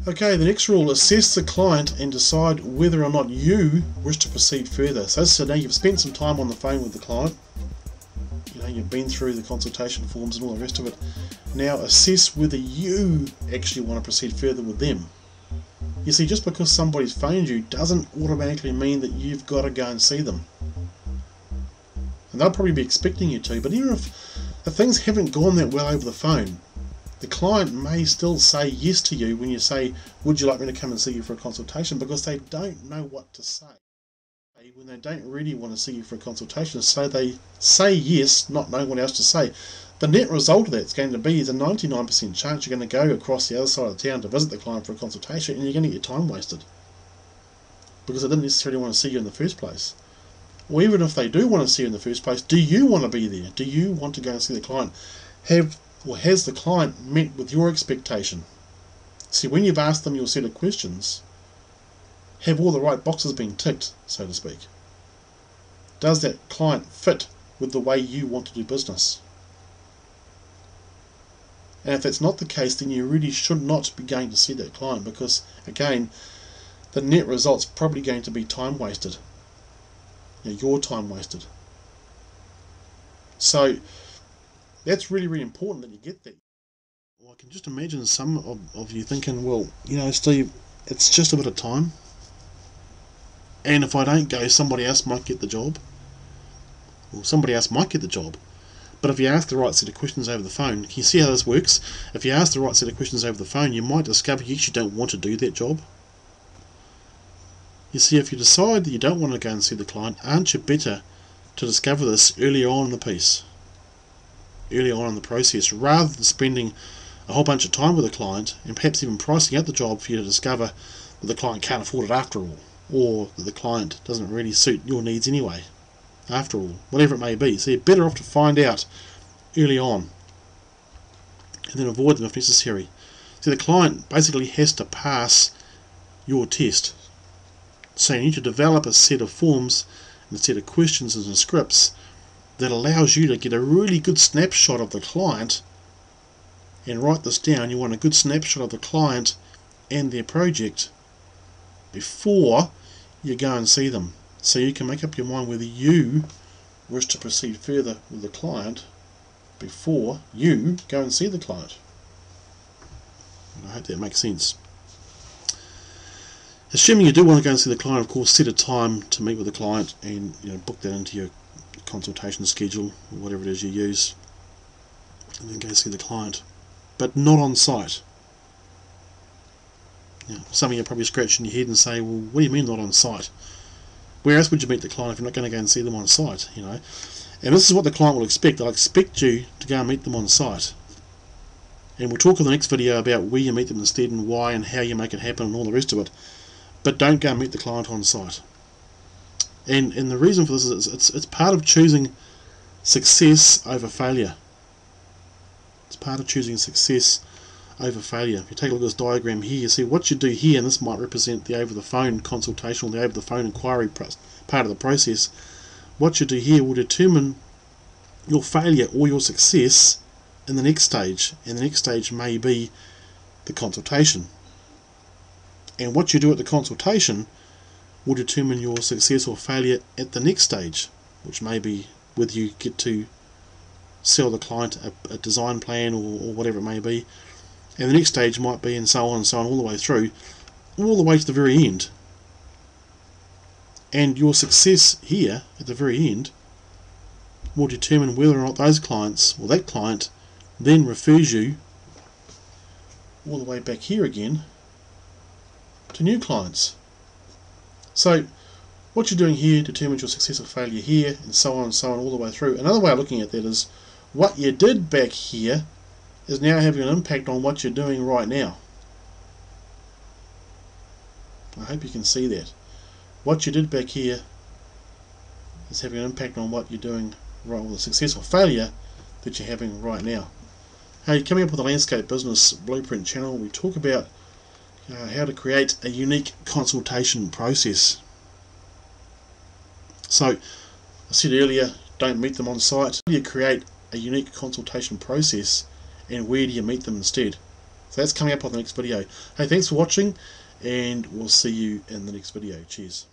Okay, the next rule, assess the client and decide whether or not you wish to proceed further. So now you've spent some time on the phone with the client, you've been through the consultation forms and all the rest of it. Now assess whether you actually want to proceed further with them. You see, just because somebody's phoned you doesn't automatically mean that you've got to go and see them. And they'll probably be expecting you to, but even if things haven't gone that well over the phone, the client may still say yes to you when you say, would you like me to come and see you for a consultation, because they don't know what to say. When they don't really want to see you for a consultation, so they say yes, not knowing what else to say. The net result of that's going to be is a 99% chance you're going to go across the other side of the town to visit the client for a consultation, and you're going to get your time wasted because they didn't necessarily want to see you in the first place. Or even if they do want to see you in the first place, do you want to be there? Do you want to go and see the client? Has the client met with your expectation? See, when you've asked them your set of questions, have all the right boxes been ticked, so to speak? Does that client fit with the way you want to do business? And if that's not the case, then you really should not be going to see that client, because again, the net result's probably going to be time wasted. Your time wasted. So that's really, really important that you get that. Well, I can just imagine some of you thinking, well, Steve, it's just a bit of time, and if I don't go, somebody else might get the job. Well, somebody else might get the job. But if you ask the right set of questions over the phone, can you see how this works? If you ask the right set of questions over the phone, you might discover you actually don't want to do that job. You see, if you decide that you don't want to go and see the client, aren't you better to discover this earlier on in the piece, earlier on in the process, rather than spending a whole bunch of time with the client and perhaps even pricing out the job for you to discover that the client can't afford it after all, or that the client doesn't really suit your needs anyway, after all, whatever it may be. So you're better off to find out early on and then avoid them if necessary. So the client basically has to pass your test. So you need to develop a set of forms and a set of questions and scripts that allows you to get a really good snapshot of the client. And write this down, you want a good snapshot of the client and their project before you go and see them, so you can make up your mind whether you wish to proceed further with the client before you go and see the client. I hope that makes sense. Assuming you do want to go and see the client, of course, set a time to meet with the client and book that into your consultation schedule or whatever it is you use, and then go see the client, but not on site. Some of you are probably scratching your head and say, well, what do you mean not on site? Where else would you meet the client if you're not going to go and see them on site? And this is what the client will expect. They'll expect you to go and meet them on site. And we'll talk in the next video about where you meet them instead and why and how you make it happen and all the rest of it. But don't go and meet the client on site. And the reason for this is it's part of choosing success over failure. It's part of choosing success over failure. If you take a look at this diagram here, you see what you do here, and this might represent the over-the-phone consultation or the over-the-phone inquiry part of the process. What you do here will determine your failure or your success in the next stage, and the next stage may be the consultation. And what you do at the consultation will determine your success or failure at the next stage, which may be whether you get to sell the client a design plan or whatever it may be. And the next stage might be, and so on and so on, all the way through, all the way to the very end. And your success here at the very end will determine whether or not those clients, or that client, then refers you all the way back here again to new clients. So what you're doing here determines your success or failure here, and so on, all the way through. Another way of looking at that is what you did back here is now having an impact on what you're doing right now. I hope you can see that. What you did back here is having an impact on what you're doing right, or the success or failure that you're having right now. Hey, coming up with the Landscape Business Blueprint channel, we talk about how to create a unique consultation process. So, I said earlier, don't meet them on site. How do you create a unique consultation process, and where do you meet them instead? So that's coming up on the next video. Hey, thanks for watching, and we'll see you in the next video. Cheers.